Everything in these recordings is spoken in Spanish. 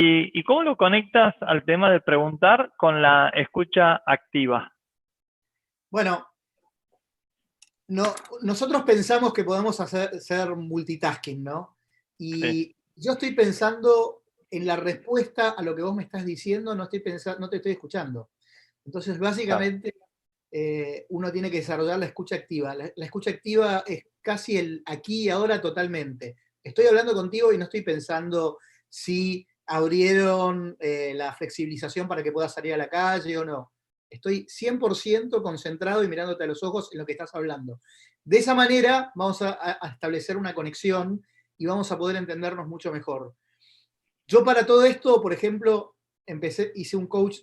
¿Y cómo lo conectas al tema de preguntar con la escucha activa? Bueno, no, nosotros pensamos que podemos hacer multitasking, ¿no? Sí, Y yo estoy pensando en la respuesta a lo que vos me estás diciendo, no te estoy escuchando. Entonces, claro. básicamente, uno tiene que desarrollar la escucha activa. La escucha activa es casi el aquí y ahora totalmente. Estoy hablando contigo y no estoy pensando si abrieron la flexibilización para que puedas salir a la calle o no. Estoy 100% concentrado y mirándote a los ojos en lo que estás hablando. De esa manera vamos a establecer una conexión y vamos a poder entendernos mucho mejor. Yo para todo esto, por ejemplo, hice un curso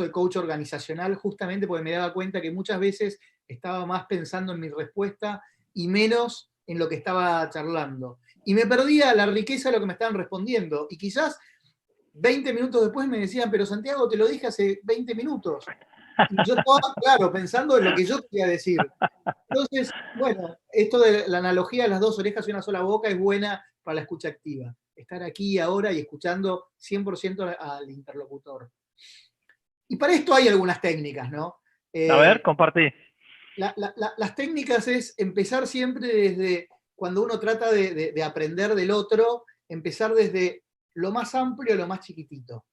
de coach organizacional justamente porque me daba cuenta que muchas veces estaba más pensando en mi respuesta y menos en lo que estaba charlando. Y me perdía la riqueza de lo que me estaban respondiendo. Y quizás 20 minutos después me decían, pero Santiago, te lo dije hace 20 minutos. Y yo estaba, claro, pensando en lo que yo quería decir. Entonces, bueno, esto de la analogía de las dos orejas y una sola boca es buena para la escucha activa. Estar aquí y ahora y escuchando 100% al interlocutor. Y para esto hay algunas técnicas, ¿no? A ver, compartí. Las técnicas es empezar siempre desde, cuando uno trata de aprender del otro, empezar desde lo más amplio a lo más chiquitito.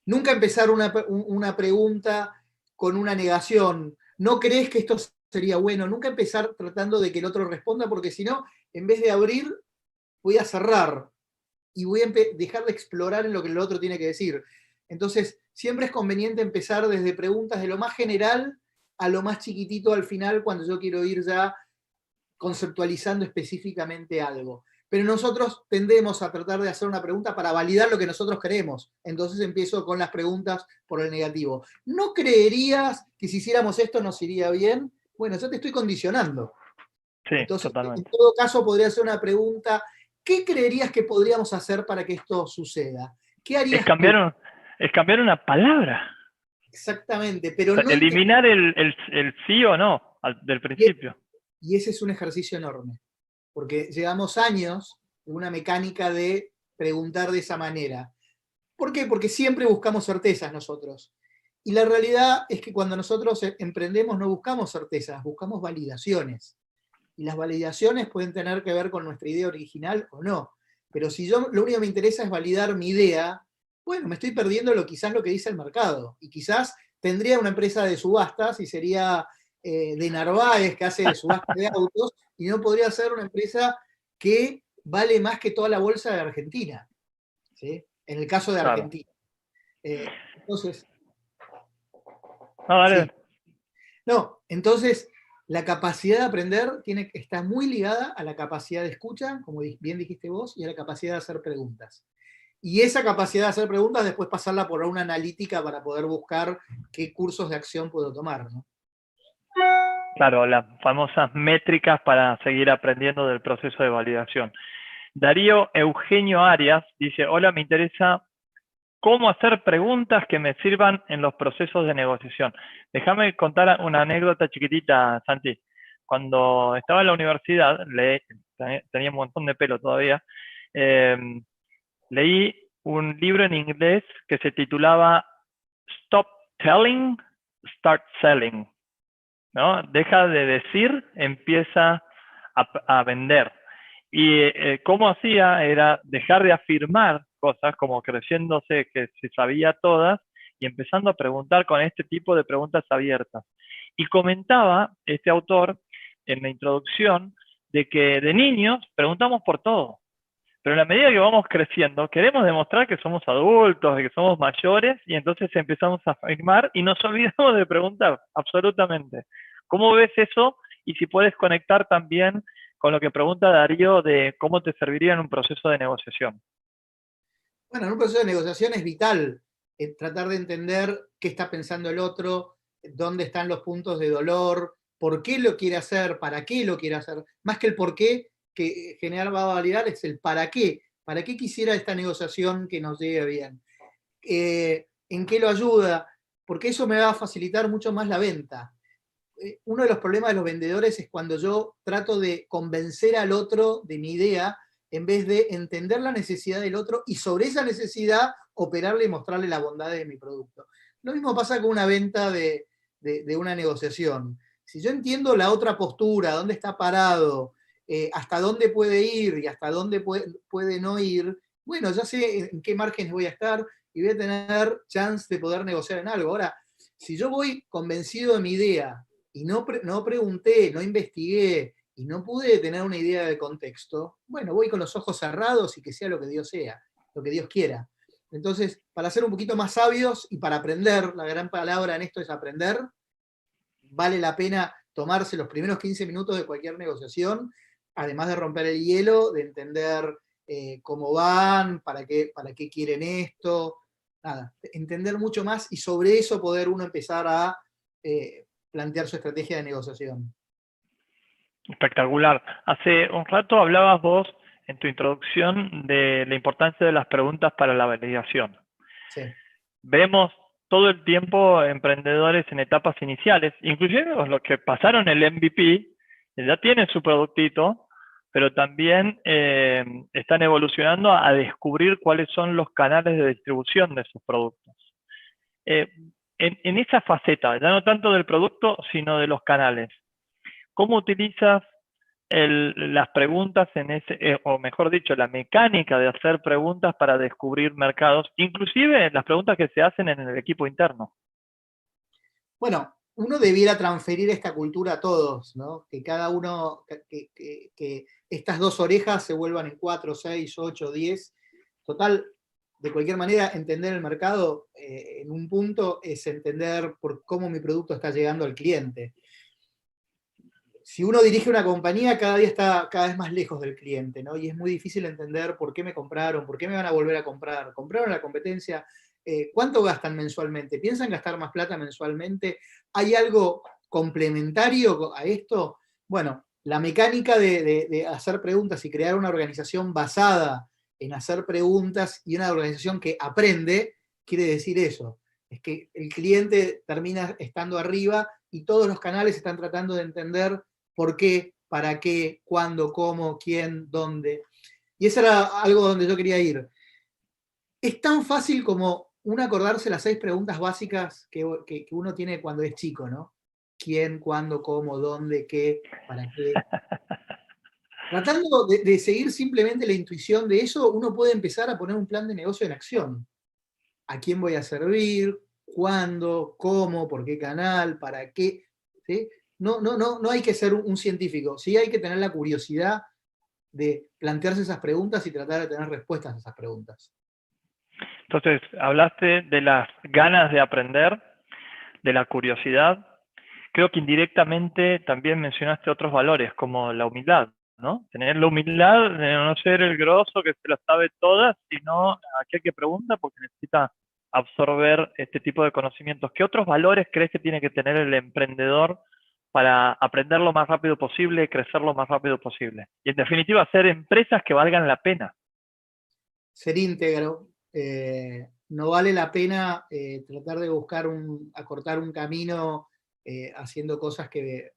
Nunca empezar una pregunta con una negación. ¿No crees que esto sería bueno? Nunca empezar tratando de que el otro responda, porque si no, en vez de abrir, voy a cerrar y voy a dejar de explorar en lo que el otro tiene que decir. Entonces, siempre es conveniente empezar desde preguntas de lo más general a lo más chiquitito al final, cuando yo quiero ir ya conceptualizando específicamente algo. Pero nosotros tendemos a tratar de hacer una pregunta para validar lo que nosotros creemos. Entonces empiezo con las preguntas por el negativo. ¿No creerías que si hiciéramos esto nos iría bien? Bueno, yo te estoy condicionando. Sí, Entonces, en totalmente. todo caso, podría ser una pregunta, ¿qué creerías que podríamos hacer para que esto suceda? ¿Qué Es harías tú? cambiar, es cambiar una palabra. Exactamente, O pero sea, no eliminar el sí o no del principio. y ese es un ejercicio enorme, porque llevamos años en una mecánica de preguntar de esa manera. ¿Por qué? Porque siempre buscamos certezas nosotros. Y la realidad es que cuando nosotros emprendemos no buscamos certezas, buscamos validaciones. Y las validaciones pueden tener que ver con nuestra idea original o no. Pero si yo lo único que me interesa es validar mi idea, bueno, me estoy perdiendo quizás lo que dice el mercado. Y quizás tendría una empresa de subastas y sería de Narváez, que hace subastas de autos, y no podría ser una empresa que vale más que toda la bolsa de Argentina. ¿Sí? En el caso de Claro. Argentina. Entonces, No, dale. sí. No, entonces la capacidad de aprender está muy ligada a la capacidad de escucha, como bien dijiste vos, y a la capacidad de hacer preguntas. Y esa capacidad de hacer preguntas después pasarla por una analítica para poder buscar qué cursos de acción puedo tomar, ¿no? Claro, las famosas métricas para seguir aprendiendo del proceso de validación. Darío Eugenio Arias dice, hola, me interesa cómo hacer preguntas que me sirvan en los procesos de negociación. Déjame contar una anécdota chiquitita, Santi. Cuando estaba en la universidad, tenía un montón de pelo todavía, eh, leí un libro en inglés que se titulaba Stop Telling, Start Selling. ¿No? Deja de decir, empieza a vender. Y cómo hacía era dejar de afirmar cosas, como creyéndose que se sabía todas, y empezando a preguntar con este tipo de preguntas abiertas. Y comentaba este autor en la introducción de que de niños preguntamos por todo, pero en la medida que vamos creciendo, queremos demostrar que somos adultos, de que somos mayores, y entonces empezamos a afirmar y nos olvidamos de preguntar, absolutamente. ¿Cómo ves eso? Y si puedes conectar también con lo que pregunta Darío de cómo te serviría en un proceso de negociación. Bueno, en un proceso de negociación es vital tratar de entender qué está pensando el otro, dónde están los puntos de dolor, por qué lo quiere hacer, para qué lo quiere hacer. Más que el por qué, que general va a validar, es el para qué. ¿Para qué quisiera esta negociación que nos llegue bien? ¿En qué lo ayuda? Porque eso me va a facilitar mucho más la venta. Uno de los problemas de los vendedores es cuando yo trato de convencer al otro de mi idea, en vez de entender la necesidad del otro y sobre esa necesidad operarle y mostrarle la bondad de mi producto. Lo mismo pasa con una venta de una negociación. Si yo entiendo la otra postura, dónde está parado, hasta dónde puede ir y hasta dónde puede no ir, bueno, ya sé en qué márgenes voy a estar y voy a tener chance de poder negociar en algo. Ahora, si yo voy convencido de mi idea y no pregunté, no investigué y no pude tener una idea de contexto, bueno, voy con los ojos cerrados y que sea lo que Dios sea, lo que Dios quiera. Entonces, para ser un poquito más sabios y para aprender, la gran palabra en esto es aprender, vale la pena tomarse los primeros 15 minutos de cualquier negociación, además de romper el hielo, de entender cómo van, para qué quieren esto, nada, entender mucho más y sobre eso poder uno empezar a plantear su estrategia de negociación. Espectacular. Hace un rato hablabas vos en tu introducción de la importancia de las preguntas para la validación. Sí. Vemos todo el tiempo emprendedores en etapas iniciales, inclusive los que pasaron el MVP, ya tienen su productito, pero también están evolucionando a descubrir cuáles son los canales de distribución de sus productos. En esa faceta, ya no tanto del producto, sino de los canales, ¿cómo utilizas las preguntas en ese, o mejor dicho, la mecánica de hacer preguntas para descubrir mercados, inclusive las preguntas que se hacen en el equipo interno? Bueno, uno debiera transferir esta cultura a todos, ¿no? Que cada uno, que estas dos orejas se vuelvan en 4, 6, 8, 10. Total, de cualquier manera, entender el mercado en un punto es entender por cómo mi producto está llegando al cliente. Si uno dirige una compañía, cada día está cada vez más lejos del cliente, ¿no? Y es muy difícil entender por qué me compraron, por qué me van a volver a comprar. ¿Compraron la competencia? ¿Cuánto gastan mensualmente? ¿Piensan gastar más plata mensualmente? ¿Hay algo complementario a esto? Bueno, la mecánica de hacer preguntas y crear una organización basada en hacer preguntas y una organización que aprende, quiere decir eso. Es que el cliente termina estando arriba y todos los canales están tratando de entender por qué, para qué, cuándo, cómo, quién, dónde. Y eso era algo donde yo quería ir. Es tan fácil como uno acordarse las 6 preguntas básicas que uno tiene cuando es chico, ¿no? ¿Quién, cuándo, cómo, dónde, qué, para qué? Tratando de seguir simplemente la intuición de eso, uno puede empezar a poner un plan de negocio en acción. ¿A quién voy a servir? ¿Cuándo? ¿Cómo? ¿Por qué canal? ¿Para qué? ¿Sí? No hay que ser un científico, sí hay que tener la curiosidad de plantearse esas preguntas y tratar de tener respuestas a esas preguntas. Entonces, hablaste de las ganas de aprender, de la curiosidad. Creo que indirectamente también mencionaste otros valores, como la humildad, ¿no? Tener la humildad de no ser el grosso que se las sabe todas, sino aquel que pregunta porque necesita absorber este tipo de conocimientos. ¿Qué otros valores crees que tiene que tener el emprendedor para aprender lo más rápido posible, crecer lo más rápido posible? Y en definitiva, hacer empresas que valgan la pena. Ser íntegro. No vale la pena tratar de buscar acortar un camino haciendo cosas que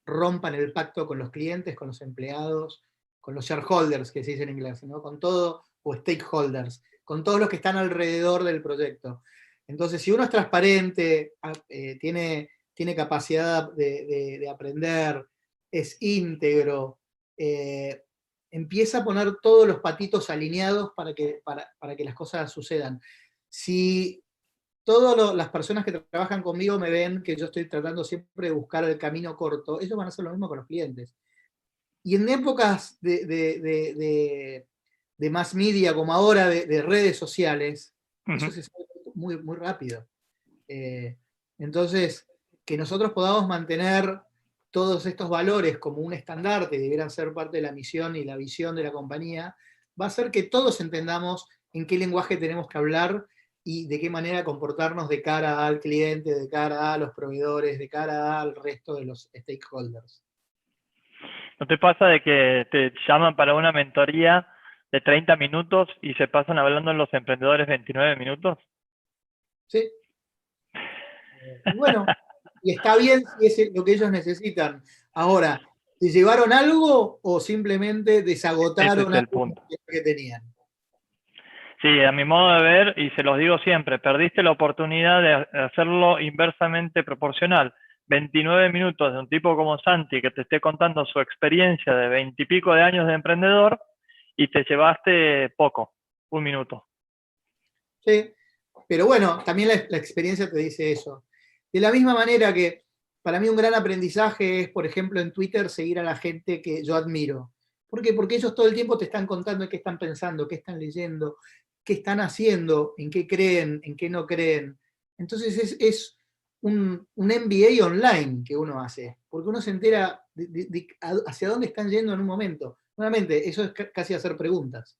rompan el pacto con los clientes, con los empleados, con los shareholders, que se dice en inglés, ¿no? Con todo, o stakeholders, con todos los que están alrededor del proyecto. Entonces, si uno es transparente, tiene capacidad de aprender, es íntegro, empieza a poner todos los patitos alineados para que las cosas sucedan. Si todas las personas que trabajan conmigo me ven que yo estoy tratando siempre de buscar el camino corto, ellos van a hacer lo mismo con los clientes. Y en épocas de mass media como ahora, de redes sociales, eso se sabe muy, muy rápido. Entonces, que nosotros podamos mantener todos estos valores como un estandarte, debieran ser parte de la misión y la visión de la compañía, va a hacer que todos entendamos en qué lenguaje tenemos que hablar y de qué manera comportarnos de cara al cliente, de cara a los proveedores, de cara al resto de los stakeholders. ¿No te pasa de que te llaman para una mentoría de 30 minutos y se pasan hablando en los emprendedores 29 minutos? Sí. Y bueno, y está bien si es lo que ellos necesitan. Ahora, ¿Se llevaron algo o simplemente Ese desagotaron es el algo punto. que tenían? Sí, a mi modo de ver, y se los digo siempre, perdiste la oportunidad de hacerlo inversamente proporcional. 29 minutos de un tipo como Santi que te esté contando su experiencia de 20 y pico de años de emprendedor y te llevaste poco, un minuto. Sí, pero bueno, también la experiencia te dice eso. De la misma manera que para mí un gran aprendizaje es, por ejemplo, en Twitter seguir a la gente que yo admiro. ¿Por qué? Porque ellos todo el tiempo te están contando en qué están pensando, qué están leyendo, qué están haciendo, en qué creen, en qué no creen. Entonces es un MBA online que uno hace, porque uno se entera hacia dónde están yendo en un momento. Nuevamente, eso es casi hacer preguntas.